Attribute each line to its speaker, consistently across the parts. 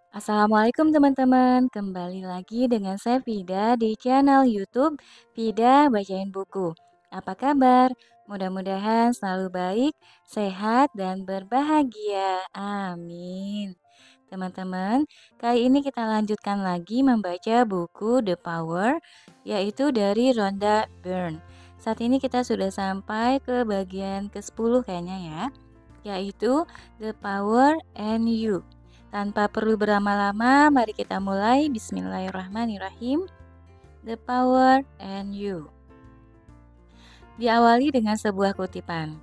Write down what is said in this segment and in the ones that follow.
Speaker 1: Assalamualaikum teman-teman, kembali lagi dengan saya Vida di channel YouTube Vida Bacain Buku. Apa kabar? Mudah-mudahan selalu baik, sehat, dan berbahagia. Amin. Teman-teman, kali ini kita lanjutkan lagi membaca buku The Power, yaitu dari Rhonda Byrne. Saat ini kita sudah sampai ke bagian ke-10 kayaknya ya, yaitu The Power and You. Tanpa perlu berlama-lama, mari kita mulai. Bismillahirrahmanirrahim. The Power and You. Diawali dengan sebuah kutipan.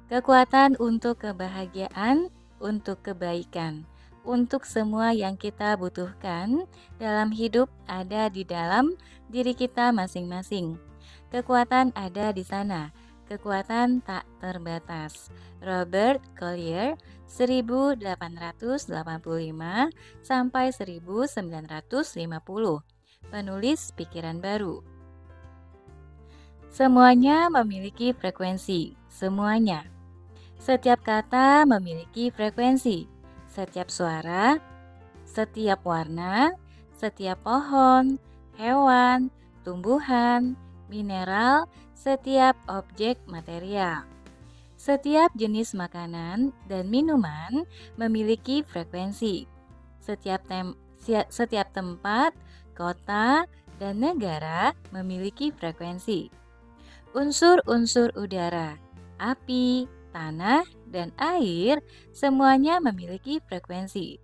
Speaker 1: Kekuatan untuk kebahagiaan, untuk kebaikan, untuk semua yang kita butuhkan dalam hidup ada di dalam diri kita masing-masing. Kekuatan ada di sana. Kekuatan tak terbatas. Robert Collier 1885 sampai 1950. Penulis pikiran baru. Semuanya memiliki frekuensi. Semuanya. Setiap kata memiliki frekuensi. Setiap suara, setiap warna, setiap pohon, hewan, tumbuhan, mineral, setiap objek material. Setiap jenis makanan dan minuman memiliki frekuensi. Setiap tempat, kota, dan negara memiliki frekuensi. Unsur-unsur udara, api, tanah, dan air semuanya memiliki frekuensi.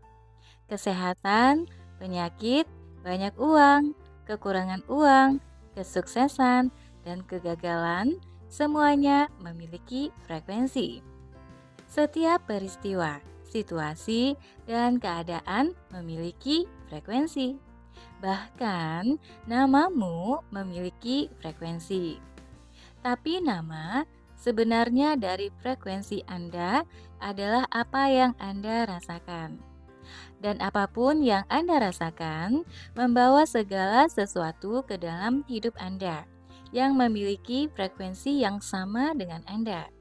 Speaker 1: Kesehatan, penyakit, banyak uang, kekurangan uang, kesuksesan, dan kegagalan semuanya memiliki frekuensi. Setiap peristiwa, situasi, dan keadaan memiliki frekuensi. Bahkan namamu memiliki frekuensi. Tapi nama sebenarnya dari frekuensi Anda adalah apa yang Anda rasakan. Dan apapun yang Anda rasakan membawa segala sesuatu ke dalam hidup Anda yang memiliki frekuensi yang sama dengan Anda.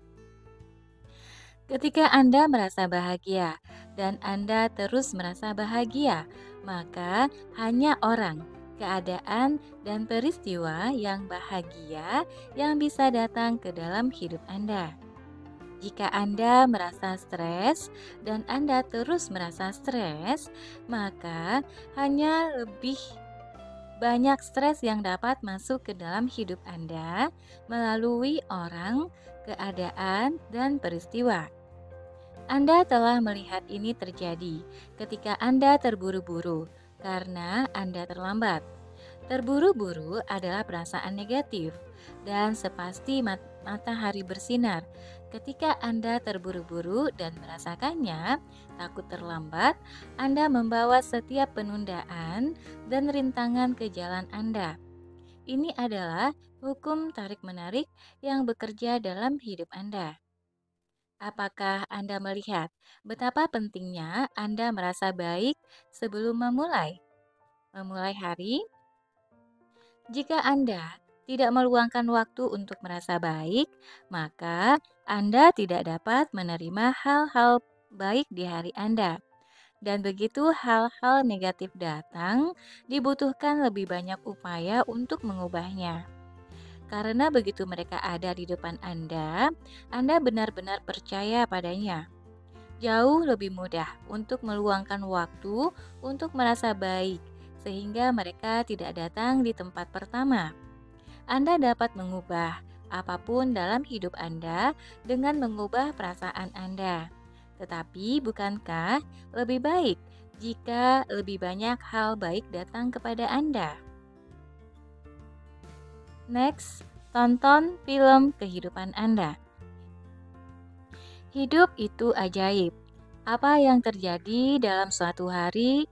Speaker 1: Ketika Anda merasa bahagia dan Anda terus merasa bahagia, maka hanya orang, keadaan, dan peristiwa yang bahagia yang bisa datang ke dalam hidup Anda. Jika Anda merasa stres dan Anda terus merasa stres, maka hanya lebih banyak stres yang dapat masuk ke dalam hidup Anda melalui orang, keadaan, dan peristiwa. Anda telah melihat ini terjadi ketika Anda terburu-buru karena Anda terlambat. Terburu-buru adalah perasaan negatif dan sepasti matahari bersinar. Ketika Anda terburu-buru dan merasakannya, takut terlambat, Anda membawa setiap penundaan dan rintangan ke jalan Anda. Ini adalah hukum tarik-menarik yang bekerja dalam hidup Anda. Apakah Anda melihat betapa pentingnya Anda merasa baik sebelum memulai hari? Jika Anda tidak meluangkan waktu untuk merasa baik, maka Anda tidak dapat menerima hal-hal baik di hari Anda. Dan begitu hal-hal negatif datang, dibutuhkan lebih banyak upaya untuk mengubahnya. Karena begitu mereka ada di depan Anda benar-benar percaya padanya. Jauh lebih mudah untuk meluangkan waktu untuk merasa baik, sehingga mereka tidak datang di tempat pertama. Anda dapat mengubah apapun dalam hidup Anda dengan mengubah perasaan Anda. Tetapi bukankah lebih baik jika lebih banyak hal baik datang kepada Anda? Next, tonton film kehidupan Anda. Hidup itu ajaib. Apa yang terjadi dalam satu hari,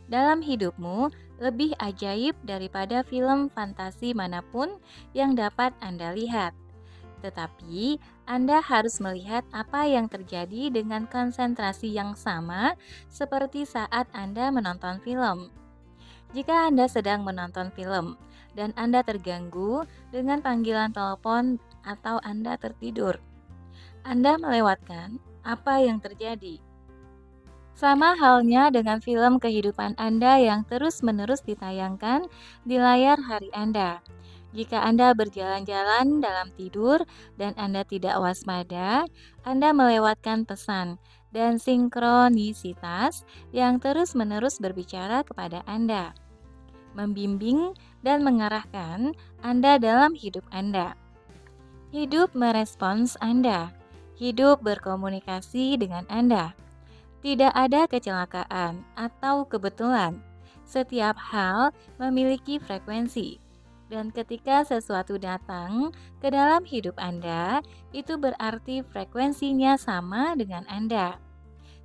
Speaker 1: dalam hidupmu lebih ajaib daripada film fantasi manapun yang dapat Anda lihat. Tetapi Anda harus melihat apa yang terjadi dengan konsentrasi yang sama seperti saat Anda menonton film. Jika Anda sedang menonton film dan Anda terganggu dengan panggilan telepon atau Anda tertidur, Anda melewatkan apa yang terjadi. Sama halnya dengan film kehidupan Anda yang terus-menerus ditayangkan di layar hari Anda. Jika Anda berjalan-jalan dalam tidur dan Anda tidak waspada, Anda melewatkan pesan dan sinkronisitas yang terus-menerus berbicara kepada Anda, membimbing dan mengarahkan Anda dalam hidup Anda. Hidup merespons Anda. Hidup berkomunikasi dengan Anda. Tidak ada kecelakaan atau kebetulan. Setiap hal memiliki frekuensi. Dan ketika sesuatu datang ke dalam hidup Anda, itu berarti frekuensinya sama dengan Anda.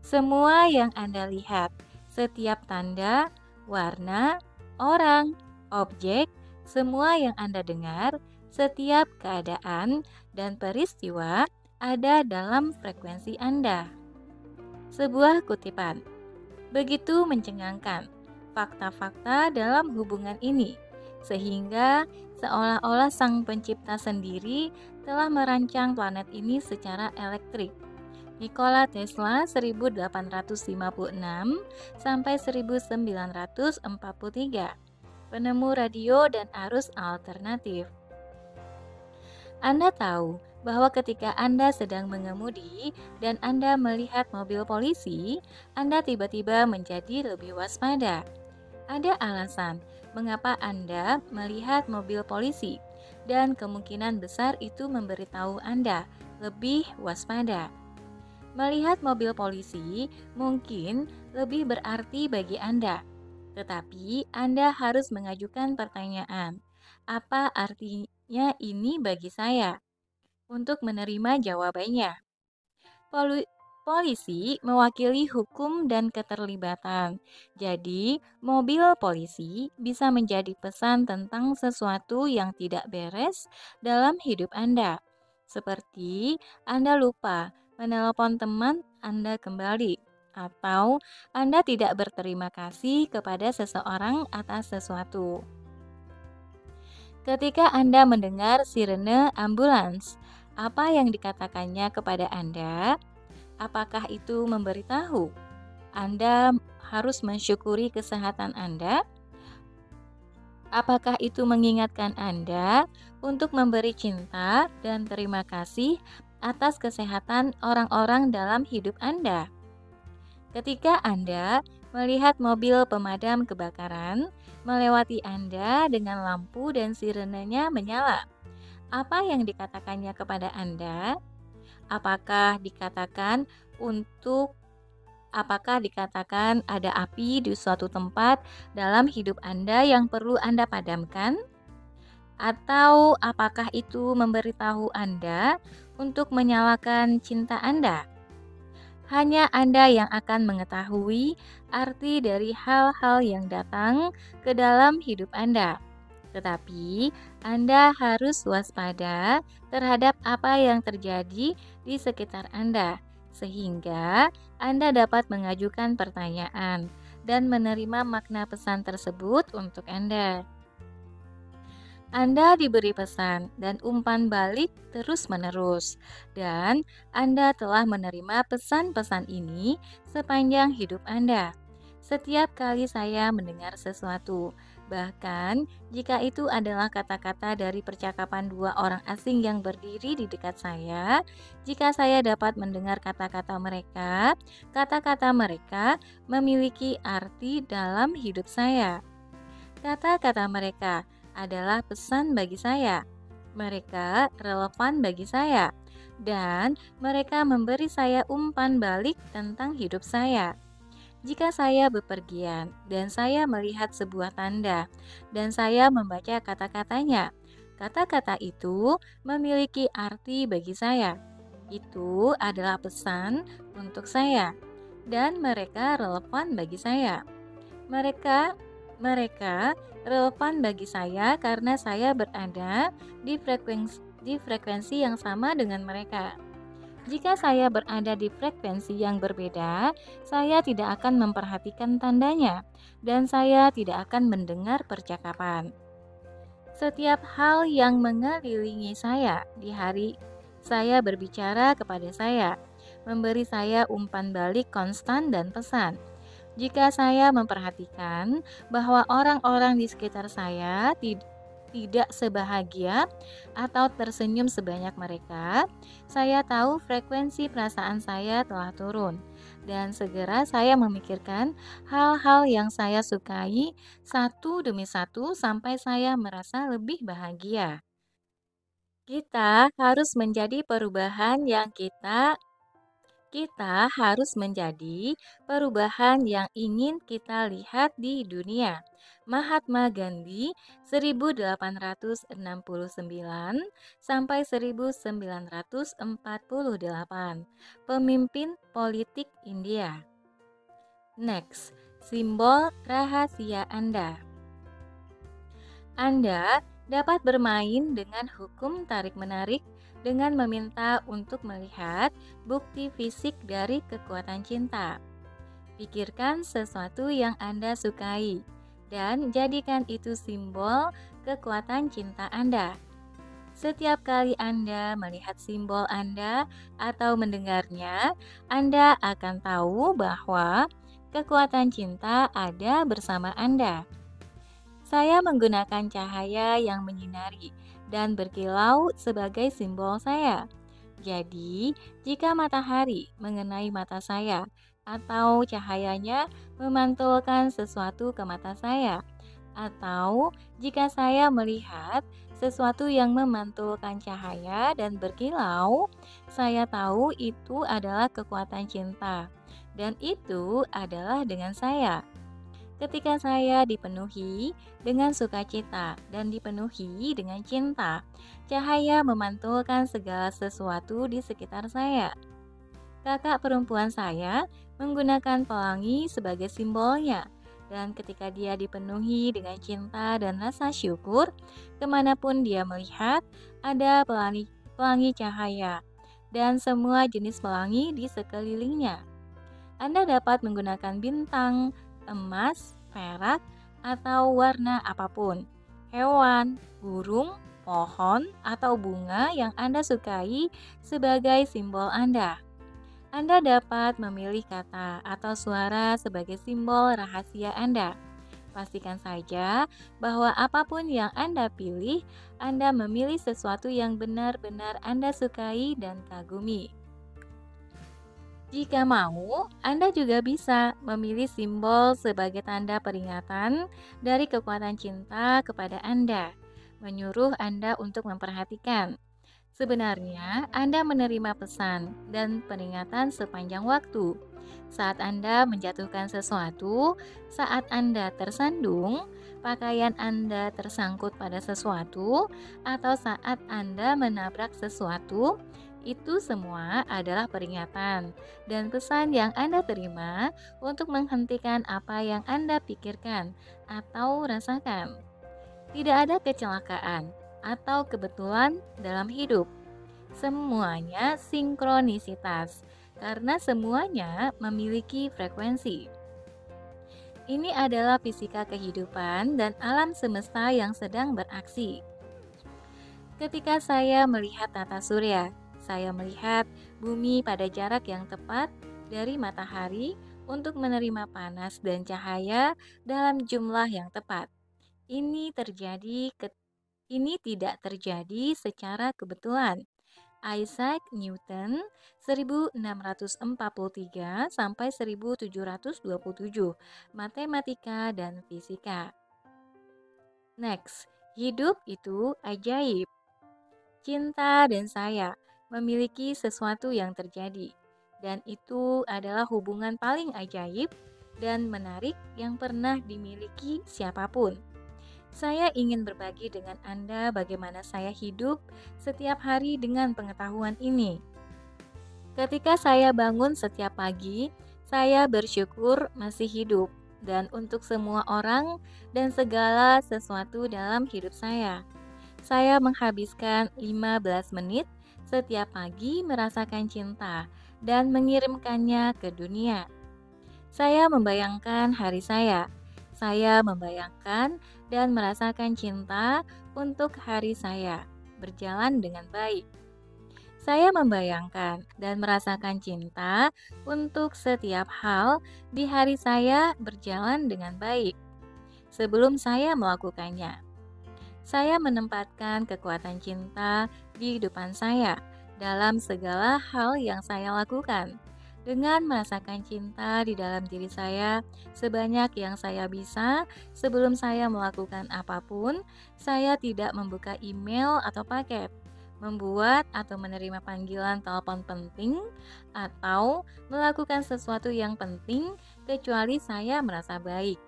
Speaker 1: Semua yang Anda lihat, setiap tanda, warna, orang, objek, semua yang Anda dengar, setiap keadaan dan peristiwa ada dalam frekuensi Anda. Sebuah kutipan, begitu mencengangkan fakta-fakta dalam hubungan ini, sehingga seolah-olah Sang Pencipta sendiri telah merancang planet ini secara elektrik. Nikola Tesla 1856 sampai 1943, penemu radio dan arus alternatif. Anda tahu bahwa ketika Anda sedang mengemudi dan Anda melihat mobil polisi, Anda tiba-tiba menjadi lebih waspada. Ada alasan mengapa Anda melihat mobil polisi, dan kemungkinan besar itu memberitahu Anda lebih waspada. Melihat mobil polisi mungkin lebih berarti bagi Anda, tetapi Anda harus mengajukan pertanyaan, apa artinya ini bagi saya? Untuk menerima jawabannya. Polisi mewakili hukum dan keterlibatan. Jadi, mobil polisi bisa menjadi pesan tentang sesuatu yang tidak beres dalam hidup Anda. Seperti Anda lupa menelepon teman Anda kembali, atau Anda tidak berterima kasih kepada seseorang atas sesuatu. Ketika Anda mendengar sirene ambulans, apa yang dikatakannya kepada Anda? Apakah itu memberitahu Anda harus mensyukuri kesehatan Anda? Apakah itu mengingatkan Anda untuk memberi cinta dan terima kasih atas kesehatan orang-orang dalam hidup Anda? Ketika Anda melihat mobil pemadam kebakaran melewati Anda dengan lampu dan sirenenya menyala, apa yang dikatakannya kepada Anda? Apakah dikatakan ada api di suatu tempat dalam hidup Anda yang perlu Anda padamkan? Atau apakah itu memberitahu Anda untuk menyalakan cinta Anda? Hanya Anda yang akan mengetahui arti dari hal-hal yang datang ke dalam hidup Anda. Tetapi Anda harus waspada terhadap apa yang terjadi di sekitar Anda, sehingga Anda dapat mengajukan pertanyaan dan menerima makna pesan tersebut untuk Anda. Anda diberi pesan dan umpan balik terus-menerus, dan Anda telah menerima pesan-pesan ini sepanjang hidup Anda. Setiap kali saya mendengar sesuatu, bahkan jika itu adalah kata-kata dari percakapan dua orang asing yang berdiri di dekat saya, jika saya dapat mendengar kata-kata mereka memiliki arti dalam hidup saya. Kata-kata mereka adalah pesan bagi saya. Mereka relevan bagi saya, dan mereka memberi saya umpan balik tentang hidup saya. Jika saya bepergian dan saya melihat sebuah tanda dan saya membaca kata-katanya, kata-kata itu memiliki arti bagi saya. Itu adalah pesan untuk saya dan mereka relevan bagi saya. Mereka relevan bagi saya karena saya berada di frekuensi yang sama dengan mereka. Jika saya berada di frekuensi yang berbeda, saya tidak akan memperhatikan tandanya, dan saya tidak akan mendengar percakapan. Setiap hal yang mengelilingi saya di hari saya berbicara kepada saya, memberi saya umpan balik konstan dan pesan. Jika saya memperhatikan bahwa orang-orang di sekitar saya tidak sebahagia atau tersenyum sebanyak mereka, saya tahu frekuensi perasaan saya telah turun. Dan segera saya memikirkan hal-hal yang saya sukai satu demi satu sampai saya merasa lebih bahagia. Kita harus menjadi perubahan yang kita harus menjadi perubahan yang ingin kita lihat di dunia. Mahatma Gandhi 1869 sampai 1948, pemimpin politik India. Next, simbol rahasia Anda. Anda dapat bermain dengan hukum tarik-menarik dengan meminta untuk melihat bukti fisik dari kekuatan cinta. Pikirkan sesuatu yang Anda sukai dan jadikan itu simbol kekuatan cinta Anda. Setiap kali Anda melihat simbol Anda atau mendengarnya, Anda akan tahu bahwa kekuatan cinta ada bersama Anda. Saya menggunakan cahaya yang menyinari dan berkilau sebagai simbol saya. Jadi, jika matahari mengenai mata saya atau cahayanya memantulkan sesuatu ke mata saya, atau jika saya melihat sesuatu yang memantulkan cahaya dan berkilau, saya tahu itu adalah kekuatan cinta, dan itu adalah dengan saya. Ketika saya dipenuhi dengan sukacita dan dipenuhi dengan cinta, cahaya memantulkan segala sesuatu di sekitar saya. Kakak perempuan saya menggunakan pelangi sebagai simbolnya, dan ketika dia dipenuhi dengan cinta dan rasa syukur, kemanapun dia melihat, ada pelangi cahaya dan semua jenis pelangi di sekelilingnya. Anda dapat menggunakan bintang, emas, perak, atau warna apapun, hewan, burung, pohon, atau bunga yang Anda sukai sebagai simbol Anda. Anda dapat memilih kata atau suara sebagai simbol rahasia Anda. Pastikan saja bahwa apapun yang Anda pilih, Anda memilih sesuatu yang benar-benar Anda sukai dan kagumi. Jika mau, Anda juga bisa memilih simbol sebagai tanda peringatan dari kekuatan cinta kepada Anda, menyuruh Anda untuk memperhatikan. Sebenarnya, Anda menerima pesan dan peringatan sepanjang waktu. Saat Anda menjatuhkan sesuatu, saat Anda tersandung, pakaian Anda tersangkut pada sesuatu, atau saat Anda menabrak sesuatu, itu semua adalah peringatan dan pesan yang Anda terima untuk menghentikan apa yang Anda pikirkan atau rasakan. Tidak ada kecelakaan atau kebetulan dalam hidup. Semuanya sinkronisitas karena semuanya memiliki frekuensi. Ini adalah fisika kehidupan dan alam semesta yang sedang beraksi. Ketika saya melihat tata surya, saya melihat bumi pada jarak yang tepat dari matahari untuk menerima panas dan cahaya dalam jumlah yang tepat. Ini tidak terjadi secara kebetulan. Isaac Newton 1643 sampai 1727, matematika dan fisika. Next, hidup itu ajaib. Cinta dan saya memiliki sesuatu yang terjadi, dan itu adalah hubungan paling ajaib dan menarik yang pernah dimiliki siapapun. Saya ingin berbagi dengan Anda bagaimana saya hidup setiap hari dengan pengetahuan ini. Ketika saya bangun setiap pagi, saya bersyukur masih hidup dan untuk semua orang dan segala sesuatu dalam hidup saya. Saya menghabiskan 15 menit setiap pagi merasakan cinta dan mengirimkannya ke dunia. Saya membayangkan hari saya. Saya membayangkan dan merasakan cinta untuk hari saya berjalan dengan baik. Saya membayangkan dan merasakan cinta untuk setiap hal di hari saya berjalan dengan baik sebelum saya melakukannya. Saya menempatkan kekuatan cinta di depan saya dalam segala hal yang saya lakukan. Dengan merasakan cinta di dalam diri saya sebanyak yang saya bisa sebelum saya melakukan apapun, saya tidak membuka email atau paket, membuat atau menerima panggilan telepon penting, atau melakukan sesuatu yang penting kecuali saya merasa baik.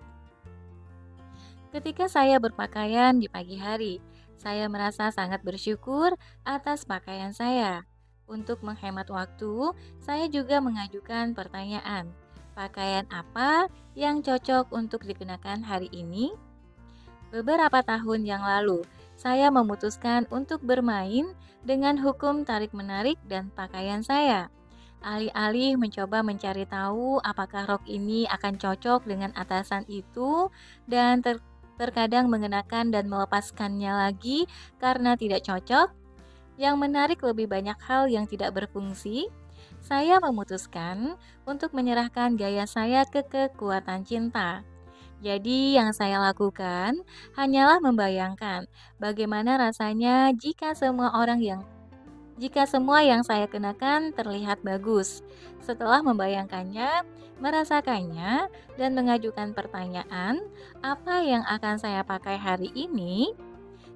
Speaker 1: Ketika saya berpakaian di pagi hari, saya merasa sangat bersyukur atas pakaian saya. Untuk menghemat waktu, saya juga mengajukan pertanyaan, pakaian apa yang cocok untuk dikenakan hari ini? Beberapa tahun yang lalu, saya memutuskan untuk bermain dengan hukum tarik-menarik dan pakaian saya. Alih-alih mencoba mencari tahu apakah rok ini akan cocok dengan atasan itu dan terkadang mengenakan dan melepaskannya lagi karena tidak cocok, yang menarik lebih banyak hal yang tidak berfungsi, saya memutuskan untuk menyerahkan gaya saya ke kekuatan cinta. Jadi yang saya lakukan hanyalah membayangkan bagaimana rasanya jika semua yang saya kenakan terlihat bagus. Setelah membayangkannya, merasakannya, dan mengajukan pertanyaan, apa yang akan saya pakai hari ini?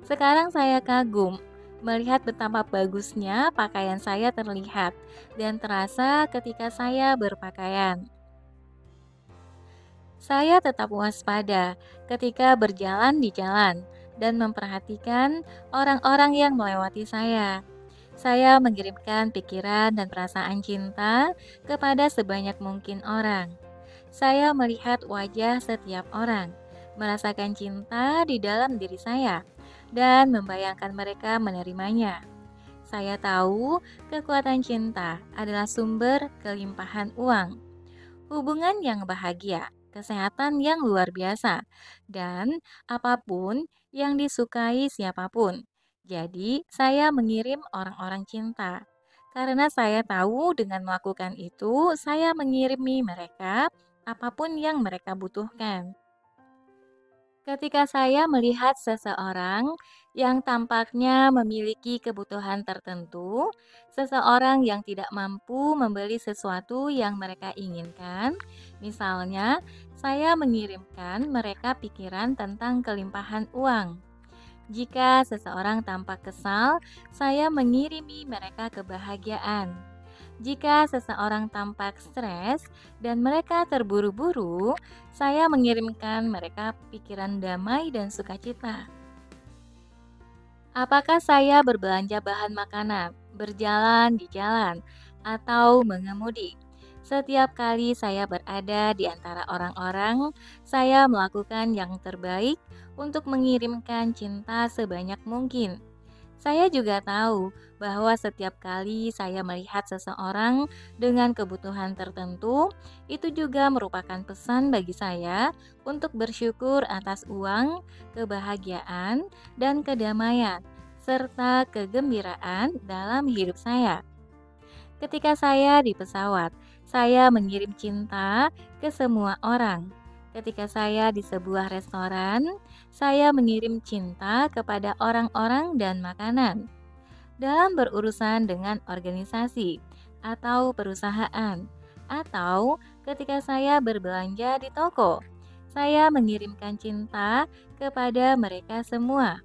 Speaker 1: Sekarang saya kagum melihat betapa bagusnya pakaian saya terlihat dan terasa ketika saya berpakaian. Saya tetap waspada ketika berjalan di jalan dan memperhatikan orang-orang yang melewati saya. Saya mengirimkan pikiran dan perasaan cinta kepada sebanyak mungkin orang. Saya melihat wajah setiap orang, merasakan cinta di dalam diri saya, dan membayangkan mereka menerimanya. Saya tahu kekuatan cinta adalah sumber kelimpahan uang, hubungan yang bahagia, kesehatan yang luar biasa, dan apapun yang disukai siapapun. Jadi, saya mengirim orang-orang cinta. Karena saya tahu dengan melakukan itu, saya mengirimi mereka apapun yang mereka butuhkan. Ketika saya melihat seseorang yang tampaknya memiliki kebutuhan tertentu, seseorang yang tidak mampu membeli sesuatu yang mereka inginkan, misalnya, saya mengirimkan mereka pikiran tentang kelimpahan uang. Jika seseorang tampak kesal, saya mengirimi mereka kebahagiaan. Jika seseorang tampak stres dan mereka terburu-buru, saya mengirimkan mereka pikiran damai dan sukacita. Apakah saya berbelanja bahan makanan, berjalan di jalan, atau mengemudi? Setiap kali saya berada di antara orang-orang, saya melakukan yang terbaik untuk mengirimkan cinta sebanyak mungkin. Saya juga tahu bahwa setiap kali saya melihat seseorang dengan kebutuhan tertentu, itu juga merupakan pesan bagi saya untuk bersyukur atas uang, kebahagiaan, dan kedamaian, serta kegembiraan dalam hidup saya. Ketika saya di pesawat, saya mengirim cinta ke semua orang. Ketika saya di sebuah restoran, saya mengirim cinta kepada orang-orang dan makanan. Dalam berurusan dengan organisasi atau perusahaan, atau ketika saya berbelanja di toko, saya mengirimkan cinta kepada mereka semua.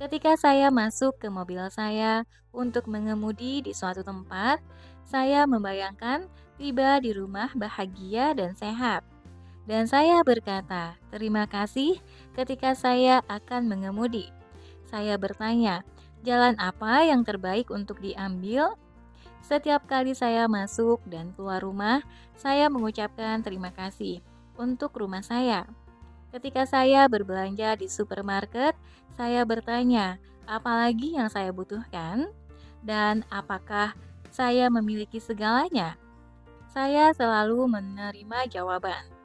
Speaker 1: Ketika saya masuk ke mobil saya untuk mengemudi di suatu tempat, saya membayangkan tiba di rumah bahagia dan sehat. Dan saya berkata, terima kasih ketika saya akan mengemudi. Saya bertanya, jalan apa yang terbaik untuk diambil? Setiap kali saya masuk dan keluar rumah, saya mengucapkan terima kasih untuk rumah saya. Ketika saya berbelanja di supermarket, saya bertanya, apa lagi yang saya butuhkan? Dan apakah saya memiliki segalanya? Saya selalu menerima jawaban.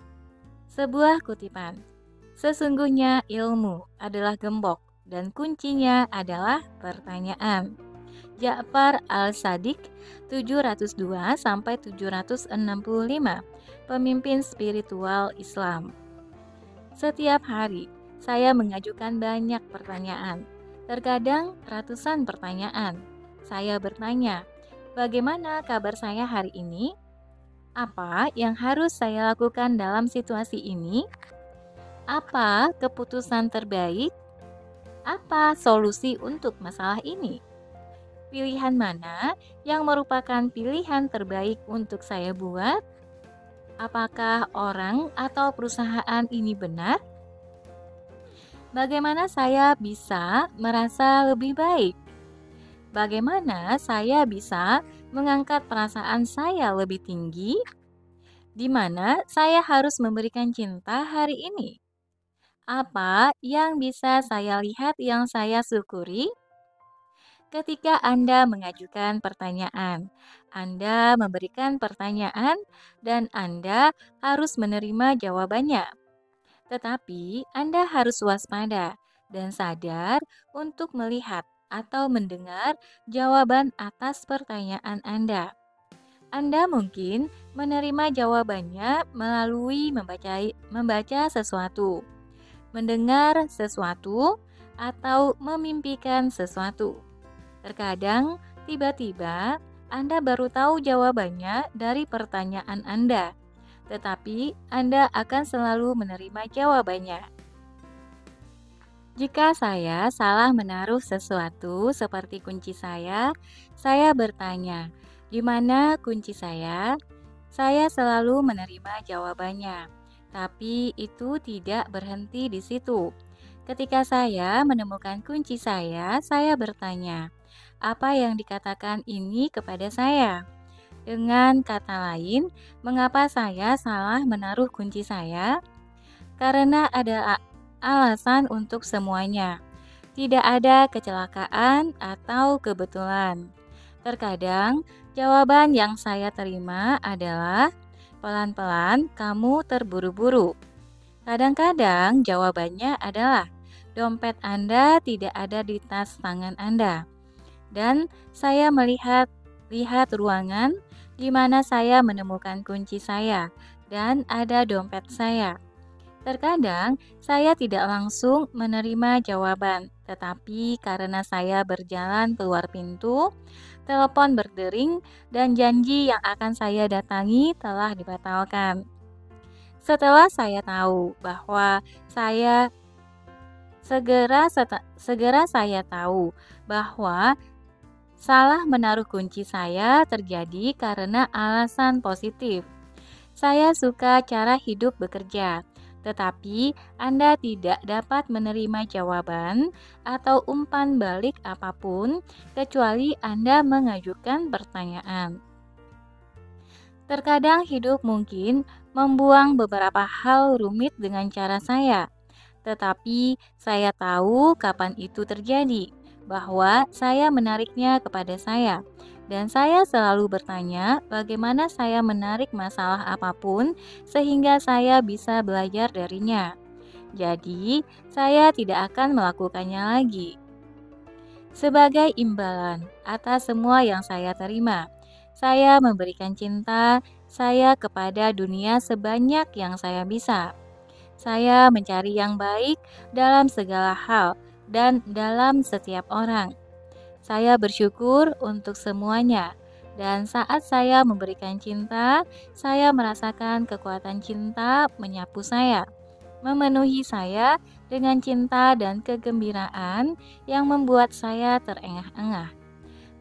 Speaker 1: Sebuah kutipan, sesungguhnya ilmu adalah gembok dan kuncinya adalah pertanyaan. Ja'far al-Shadiq 702 sampai 765, pemimpin spiritual Islam. Setiap hari saya mengajukan banyak pertanyaan, terkadang ratusan pertanyaan. Saya bertanya, bagaimana kabar saya hari ini? Apa yang harus saya lakukan dalam situasi ini? Apa keputusan terbaik? Apa solusi untuk masalah ini? Pilihan mana yang merupakan pilihan terbaik untuk saya buat? Apakah orang atau perusahaan ini benar? Bagaimana saya bisa merasa lebih baik? Bagaimana saya bisa mengangkat perasaan saya lebih tinggi? Di mana saya harus memberikan cinta hari ini? Apa yang bisa saya lihat yang saya syukuri? Ketika Anda mengajukan pertanyaan, Anda memberikan pertanyaan dan Anda harus menerima jawabannya. Tetapi Anda harus waspada dan sadar untuk melihat atau mendengar jawaban atas pertanyaan Anda. Anda mungkin menerima jawabannya melalui membaca sesuatu, mendengar sesuatu, atau memimpikan sesuatu. Terkadang, tiba-tiba Anda baru tahu jawabannya dari pertanyaan Anda, tetapi Anda akan selalu menerima jawabannya. Jika saya salah menaruh sesuatu seperti kunci saya bertanya, "Di mana kunci saya?" Saya selalu menerima jawabannya, tapi itu tidak berhenti di situ. Ketika saya menemukan kunci saya bertanya, "Apa yang dikatakan ini kepada saya?" Dengan kata lain, mengapa saya salah menaruh kunci saya? Karena ada alasan untuk semuanya. Tidak ada kecelakaan atau kebetulan. Terkadang, jawaban yang saya terima adalah, "Pelan-pelan kamu terburu-buru." Kadang-kadang jawabannya adalah, "Dompet Anda tidak ada di tas tangan Anda." Dan saya lihat ruangan di mana saya menemukan kunci saya dan ada dompet saya. Terkadang saya tidak langsung menerima jawaban, tetapi karena saya berjalan keluar pintu, telepon berdering, dan janji yang akan saya datangi telah dibatalkan. Setelah saya tahu bahwa saya segera saya tahu bahwa salah menaruh kunci saya terjadi karena alasan positif. Saya suka cara hidup bekerja, tetapi Anda tidak dapat menerima jawaban atau umpan balik apapun kecuali Anda mengajukan pertanyaan. Terkadang hidup mungkin membuang beberapa hal rumit dengan cara saya, tetapi saya tahu kapan itu terjadi, bahwa saya menariknya kepada saya. Dan saya selalu bertanya bagaimana saya menarik masalah apapun sehingga saya bisa belajar darinya. Jadi, saya tidak akan melakukannya lagi. Sebagai imbalan atas semua yang saya terima, saya memberikan cinta saya kepada dunia sebanyak yang saya bisa. Saya mencari yang baik dalam segala hal dan dalam setiap orang. Saya bersyukur untuk semuanya, dan saat saya memberikan cinta, saya merasakan kekuatan cinta menyapu saya, memenuhi saya dengan cinta dan kegembiraan yang membuat saya terengah-engah.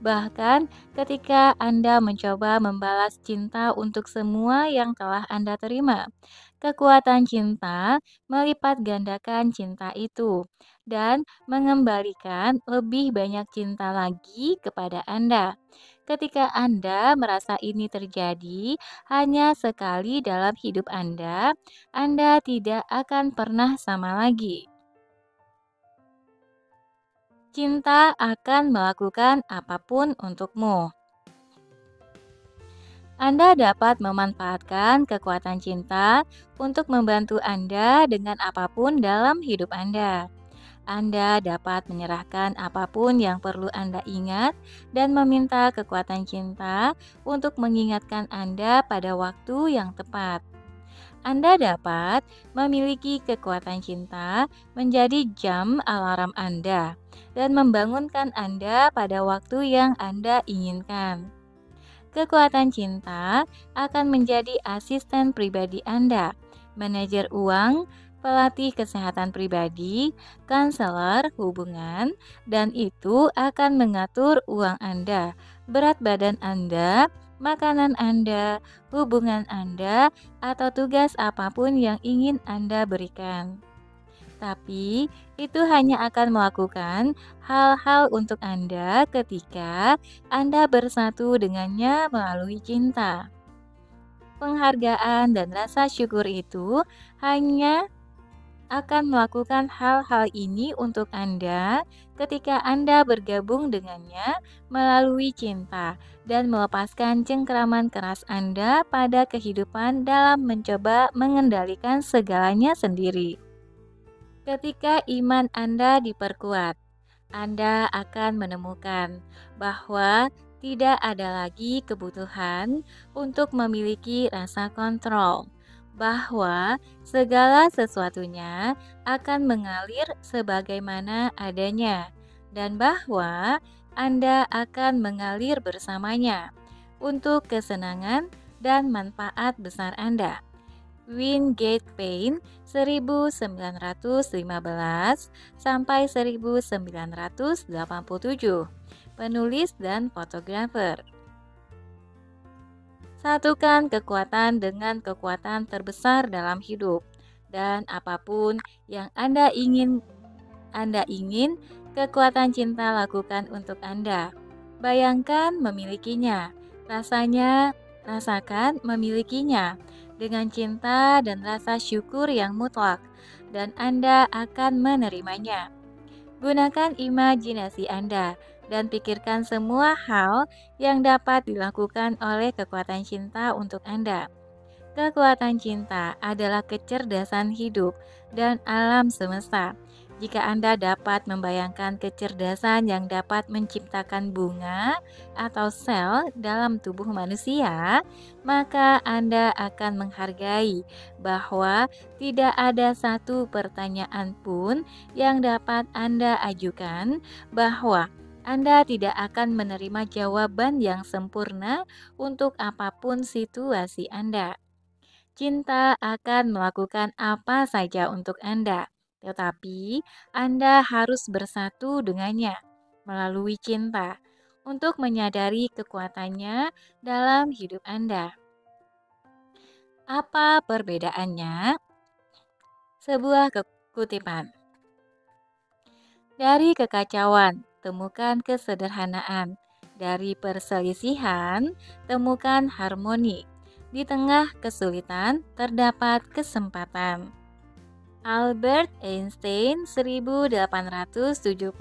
Speaker 1: Bahkan ketika Anda mencoba membalas cinta untuk semua yang telah Anda terima, kekuatan cinta melipat gandakan cinta itu dan mengembalikan lebih banyak cinta lagi kepada Anda. Ketika Anda merasa ini terjadi hanya sekali dalam hidup Anda tidak akan pernah sama lagi. Cinta akan melakukan apapun untukmu. Anda dapat memanfaatkan kekuatan cinta untuk membantu Anda dengan apapun dalam hidup Anda. Anda dapat menyerahkan apapun yang perlu Anda ingat dan meminta kekuatan cinta untuk mengingatkan Anda pada waktu yang tepat. Anda dapat memiliki kekuatan cinta menjadi jam alarm Anda dan membangunkan Anda pada waktu yang Anda inginkan. Kekuatan cinta akan menjadi asisten pribadi Anda, manajer uang, pelatih kesehatan pribadi, konselor hubungan, dan itu akan mengatur uang Anda, berat badan Anda, makanan Anda, hubungan Anda, atau tugas apapun yang ingin Anda berikan. Tapi itu hanya akan melakukan hal-hal untuk Anda ketika Anda bersatu dengannya melalui cinta. Penghargaan dan rasa syukur itu hanya akan melakukan hal-hal ini untuk Anda ketika Anda bergabung dengannya melalui cinta dan melepaskan cengkraman keras Anda pada kehidupan dalam mencoba mengendalikan segalanya sendiri. Ketika iman Anda diperkuat, Anda akan menemukan bahwa tidak ada lagi kebutuhan untuk memiliki rasa kontrol, bahwa segala sesuatunya akan mengalir sebagaimana adanya, dan bahwa Anda akan mengalir bersamanya untuk kesenangan dan manfaat besar Anda. Wingate Payne 1915 sampai 1987, penulis dan fotografer. Satukan kekuatan dengan kekuatan terbesar dalam hidup, dan apapun yang Anda ingin kekuatan cinta lakukan untuk Anda. Bayangkan memilikinya, rasakan memilikinya dengan cinta dan rasa syukur yang mutlak, dan Anda akan menerimanya. Gunakan imajinasi Anda dan pikirkan semua hal yang dapat dilakukan oleh kekuatan cinta untuk Anda. Kekuatan cinta adalah kecerdasan hidup dan alam semesta. Jika Anda dapat membayangkan kecerdasan yang dapat menciptakan bunga atau sel dalam tubuh manusia, maka Anda akan menghargai bahwa tidak ada satu pertanyaan pun yang dapat Anda ajukan, bahwa Anda tidak akan menerima jawaban yang sempurna untuk apapun situasi Anda. Cinta akan melakukan apa saja untuk Anda, tetapi Anda harus bersatu dengannya melalui cinta untuk menyadari kekuatannya dalam hidup Anda. Apa perbedaannya? Sebuah kutipan. Dari kekacauan, temukan kesederhanaan. Dari perselisihan, temukan harmoni. Di tengah kesulitan, terdapat kesempatan. Albert Einstein 1879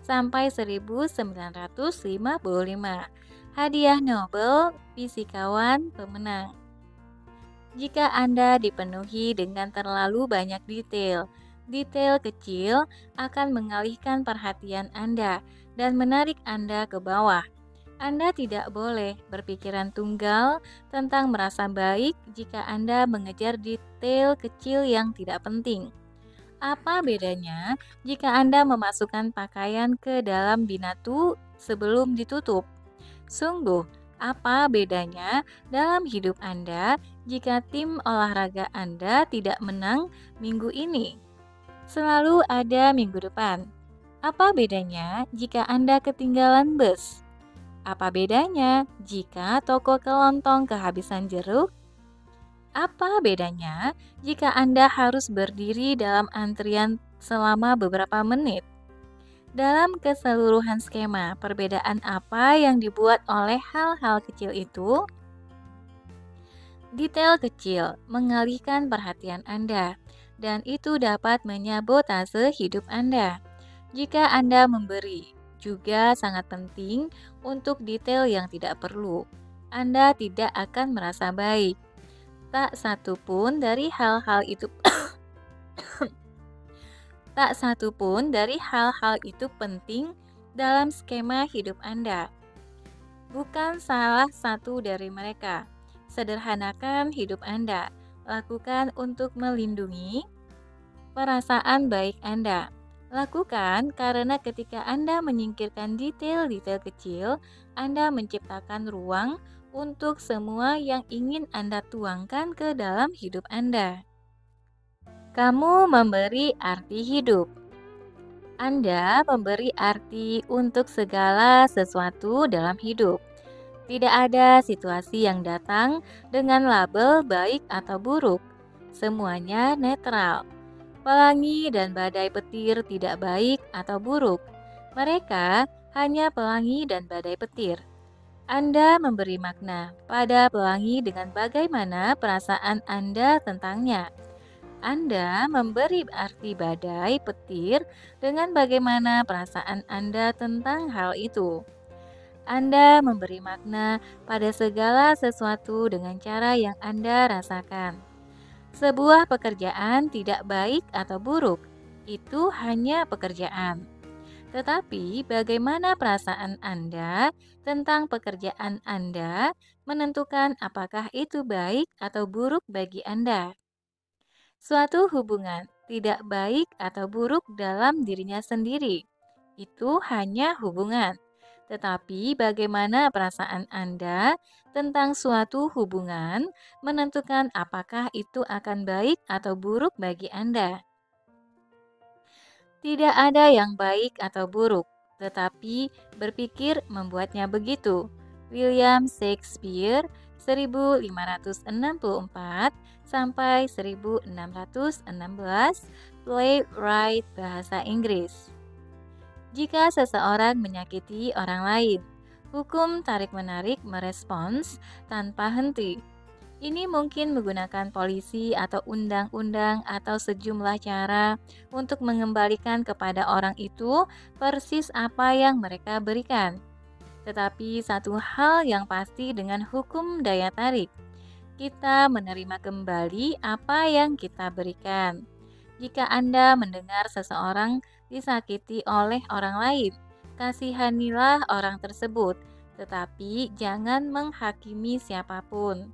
Speaker 1: sampai 1955. Hadiah Nobel fisikawan pemenang. Jika Anda dipenuhi dengan terlalu banyak detail kecil akan mengalihkan perhatian Anda dan menarik Anda ke bawah. Anda tidak boleh berpikiran tunggal tentang merasa baik jika Anda mengejar detail kecil yang tidak penting. Apa bedanya jika Anda memasukkan pakaian ke dalam binatu sebelum ditutup? Sungguh, apa bedanya dalam hidup Anda jika tim olahraga Anda tidak menang minggu ini? Selalu ada minggu depan. Apa bedanya jika Anda ketinggalan bus? Apa bedanya jika toko kelontong kehabisan jeruk? Apa bedanya jika Anda harus berdiri dalam antrian selama beberapa menit? Dalam keseluruhan skema, perbedaan apa yang dibuat oleh hal-hal kecil itu? Detail kecil mengalihkan perhatian Anda, dan itu dapat menyabotase hidup Anda. Jika Anda memberi, juga sangat penting untuk detail yang tidak perlu. Anda tidak akan merasa baik. Tak satu pun dari hal-hal itu Tak satu pun dari hal-hal itu penting dalam skema hidup Anda. Bukan salah satu dari mereka. Sederhanakan hidup Anda. Lakukan untuk melindungi perasaan baik Anda. Lakukan karena ketika Anda menyingkirkan detail-detail kecil, Anda menciptakan ruang untuk semua yang ingin Anda tuangkan ke dalam hidup Anda. Kamu memberi arti hidup. Anda memberi arti untuk segala sesuatu dalam hidup. Tidak ada situasi yang datang dengan label baik atau buruk. Semuanya netral. Pelangi dan badai petir tidak baik atau buruk. Mereka hanya pelangi dan badai petir. Anda memberi makna pada pelangi dengan bagaimana perasaan Anda tentangnya. Anda memberi arti badai petir dengan bagaimana perasaan Anda tentang hal itu. Anda memberi makna pada segala sesuatu dengan cara yang Anda rasakan. Sebuah pekerjaan tidak baik atau buruk, itu hanya pekerjaan. Tetapi bagaimana perasaan Anda tentang pekerjaan Anda menentukan apakah itu baik atau buruk bagi Anda. Suatu hubungan tidak baik atau buruk dalam dirinya sendiri. Itu hanya hubungan. Tetapi bagaimana perasaan Anda tentang suatu hubungan menentukan apakah itu akan baik atau buruk bagi Anda. Tidak ada yang baik atau buruk, tetapi berpikir membuatnya begitu. William Shakespeare 1564 sampai 1616, playwright bahasa Inggris. Jika seseorang menyakiti orang lain, hukum tarik-menarik merespons tanpa henti. Ini mungkin menggunakan polisi atau undang-undang atau sejumlah cara untuk mengembalikan kepada orang itu persis apa yang mereka berikan. Tetapi satu hal yang pasti dengan hukum daya tarik, kita menerima kembali apa yang kita berikan. Jika Anda mendengar seseorang disakiti oleh orang lain, kasihanilah orang tersebut, tetapi jangan menghakimi siapapun.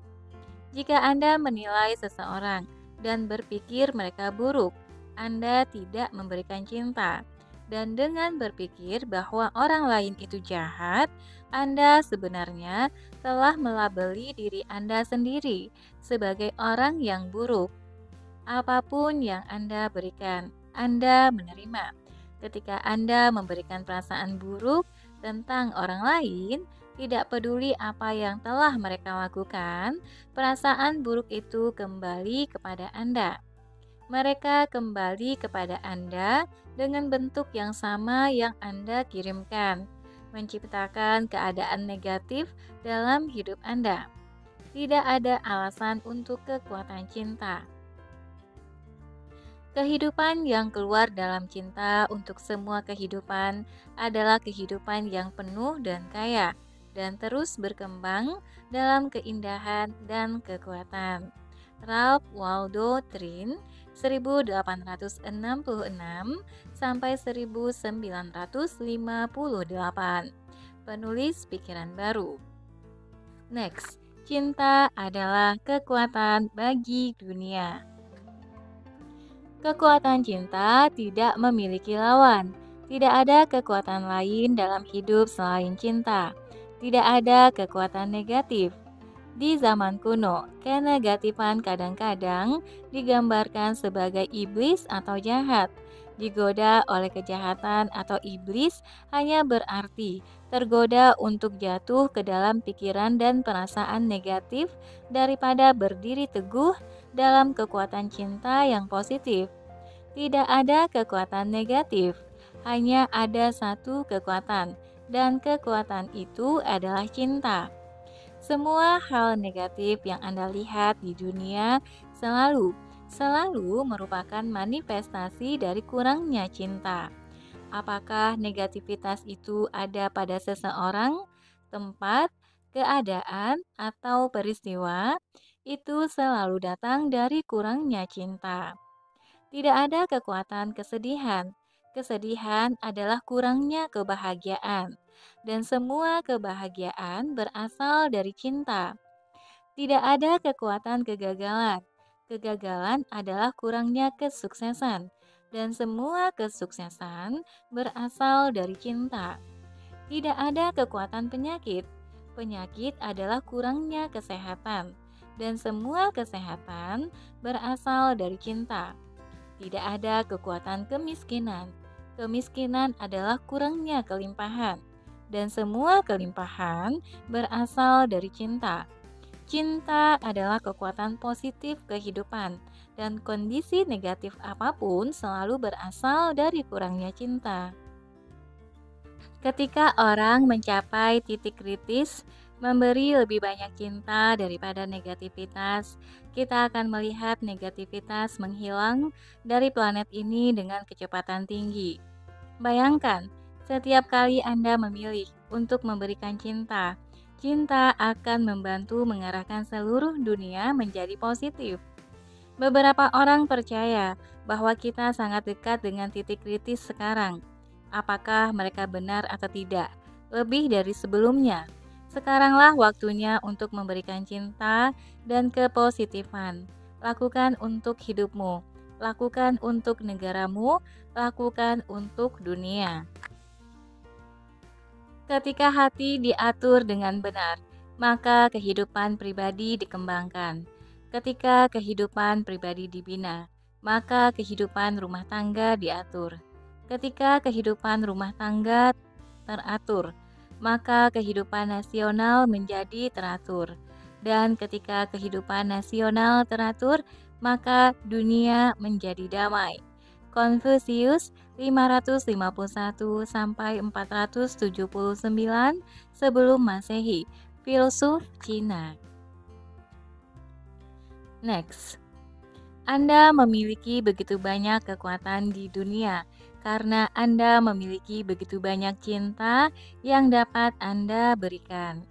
Speaker 1: Jika Anda menilai seseorang dan berpikir mereka buruk, Anda tidak memberikan cinta. Dan dengan berpikir bahwa orang lain itu jahat, Anda sebenarnya telah melabeli diri Anda sendiri sebagai orang yang buruk. Apapun yang Anda berikan, Anda menerima. Ketika Anda memberikan perasaan buruk tentang orang lain, tidak peduli apa yang telah mereka lakukan, perasaan buruk itu kembali kepada Anda. Mereka kembali kepada Anda dengan bentuk yang sama yang Anda kirimkan, menciptakan keadaan negatif dalam hidup Anda. Tidak ada alasan untuk kekuatan cinta. Kehidupan yang keluar dalam cinta untuk semua kehidupan adalah kehidupan yang penuh dan kaya, dan terus berkembang dalam keindahan dan kekuatan. Ralph Waldo Trine 1866 sampai 1958. Penulis pikiran baru. Next, cinta adalah kekuatan bagi dunia. Kekuatan cinta tidak memiliki lawan. Tidak ada kekuatan lain dalam hidup selain cinta. Tidak ada kekuatan negatif. Di zaman kuno, kenegatifan kadang-kadang digambarkan sebagai iblis atau jahat. Digoda oleh kejahatan atau iblis hanya berarti tergoda untuk jatuh ke dalam pikiran dan perasaan negatif daripada berdiri teguh dalam kekuatan cinta yang positif. Tidak ada kekuatan negatif, hanya ada satu kekuatan, dan kekuatan itu adalah cinta. Semua hal negatif yang Anda lihat di dunia selalu merupakan manifestasi dari kurangnya cinta. Apakah negativitas itu ada pada seseorang, tempat, keadaan, atau peristiwa? Itu selalu datang dari kurangnya cinta. Tidak ada kekuatan kesedihan. Kesedihan adalah kurangnya kebahagiaan, dan semua kebahagiaan berasal dari cinta. Tidak ada kekuatan kegagalan. Kegagalan adalah kurangnya kesuksesan, dan semua kesuksesan berasal dari cinta. Tidak ada kekuatan penyakit. Penyakit adalah kurangnya kesehatan, dan semua kesehatan berasal dari cinta. Tidak ada kekuatan kemiskinan. Kemiskinan adalah kurangnya kelimpahan, dan semua kelimpahan berasal dari cinta. Cinta adalah kekuatan positif kehidupan, dan kondisi negatif apapun selalu berasal dari kurangnya cinta. Ketika orang mencapai titik kritis, memberi lebih banyak cinta daripada negativitas, kita akan melihat negativitas menghilang dari planet ini dengan kecepatan tinggi. Bayangkan, setiap kali Anda memilih untuk memberikan cinta, cinta akan membantu mengarahkan seluruh dunia menjadi positif. Beberapa orang percaya bahwa kita sangat dekat dengan titik kritis sekarang. Apakah mereka benar atau tidak? Lebih dari sebelumnya. Sekaranglah waktunya untuk memberikan cinta dan kepositifan. Lakukan untuk hidupmu, lakukan untuk negaramu, lakukan untuk dunia. Ketika hati diatur dengan benar, maka kehidupan pribadi dikembangkan. Ketika kehidupan pribadi dibina, maka kehidupan rumah tangga diatur. Ketika kehidupan rumah tangga teratur, maka kehidupan nasional menjadi teratur. Dan ketika kehidupan nasional teratur, maka dunia menjadi damai. Konfusius 551 sampai 479 sebelum Masehi, filsuf Cina. Next. Anda memiliki begitu banyak kekuatan di dunia karena Anda memiliki begitu banyak cinta yang dapat Anda berikan.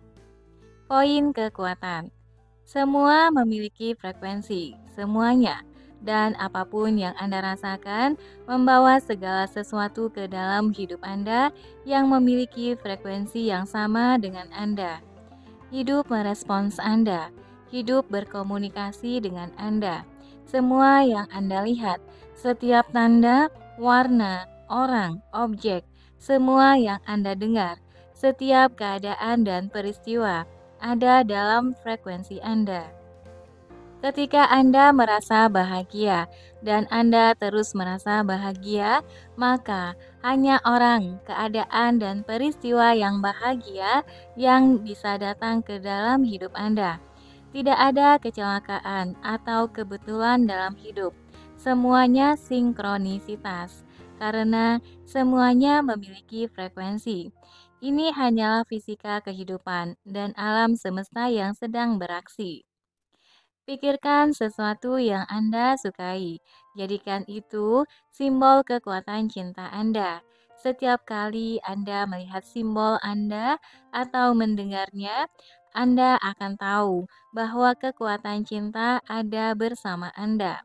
Speaker 1: Poin kekuatan. Semua memiliki frekuensi, semuanya, dan apapun yang Anda rasakan membawa segala sesuatu ke dalam hidup Anda yang memiliki frekuensi yang sama dengan Anda. Hidup merespons Anda, hidup berkomunikasi dengan Anda. Semua yang Anda lihat, setiap tanda, warna, orang, objek, semua yang Anda dengar, setiap keadaan dan peristiwa ada dalam frekuensi Anda. Ketika Anda merasa bahagia dan Anda terus merasa bahagia, maka hanya orang, keadaan, dan peristiwa yang bahagia yang bisa datang ke dalam hidup Anda. Tidak ada kecelakaan atau kebetulan dalam hidup. Semuanya sinkronisitas, karena semuanya memiliki frekuensi. Ini hanyalah fisika kehidupan dan alam semesta yang sedang beraksi. Pikirkan sesuatu yang Anda sukai. Jadikan itu simbol kekuatan cinta Anda. Setiap kali Anda melihat simbol Anda atau mendengarnya, Anda akan tahu bahwa kekuatan cinta ada bersama Anda.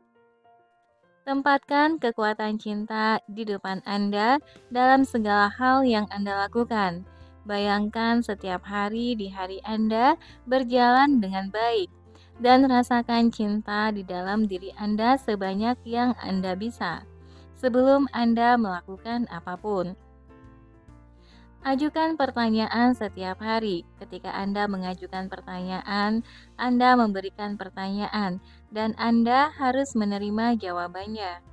Speaker 1: Tempatkan kekuatan cinta di depan Anda dalam segala hal yang Anda lakukan. Bayangkan setiap hari di hari Anda berjalan dengan baik, dan rasakan cinta di dalam diri Anda sebanyak yang Anda bisa, sebelum Anda melakukan apapun. Ajukan pertanyaan setiap hari. Ketika Anda mengajukan pertanyaan, Anda memberikan pertanyaan, dan Anda harus menerima jawabannya.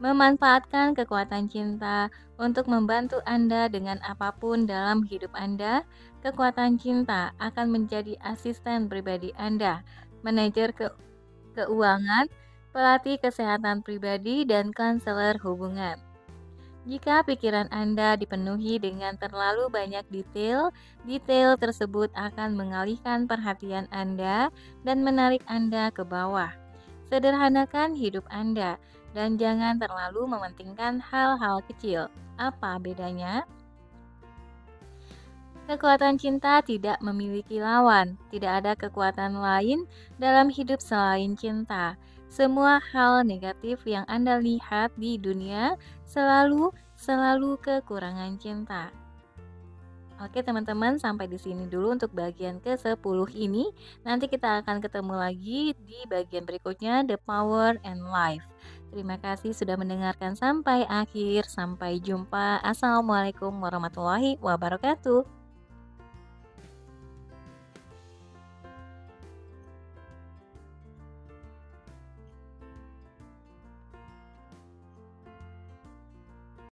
Speaker 1: Memanfaatkan kekuatan cinta untuk membantu Anda dengan apapun dalam hidup Anda. Kekuatan cinta akan menjadi asisten pribadi Anda, manajer keuangan, pelatih kesehatan pribadi, dan konselor hubungan. Jika pikiran Anda dipenuhi dengan terlalu banyak detail, detail tersebut akan mengalihkan perhatian Anda dan menarik Anda ke bawah. Sederhanakan hidup Anda dan jangan terlalu mementingkan hal-hal kecil. Apa bedanya? Kekuatan cinta tidak memiliki lawan. Tidak ada kekuatan lain dalam hidup selain cinta. Semua hal negatif yang Anda lihat di dunia selalu kekurangan cinta. Oke teman-teman, sampai di sini dulu untuk bagian ke-10 ini. Nanti kita akan ketemu lagi di bagian berikutnya, The Power and Life. Terima kasih sudah mendengarkan sampai akhir. Sampai jumpa. Assalamualaikum warahmatullahi wabarakatuh.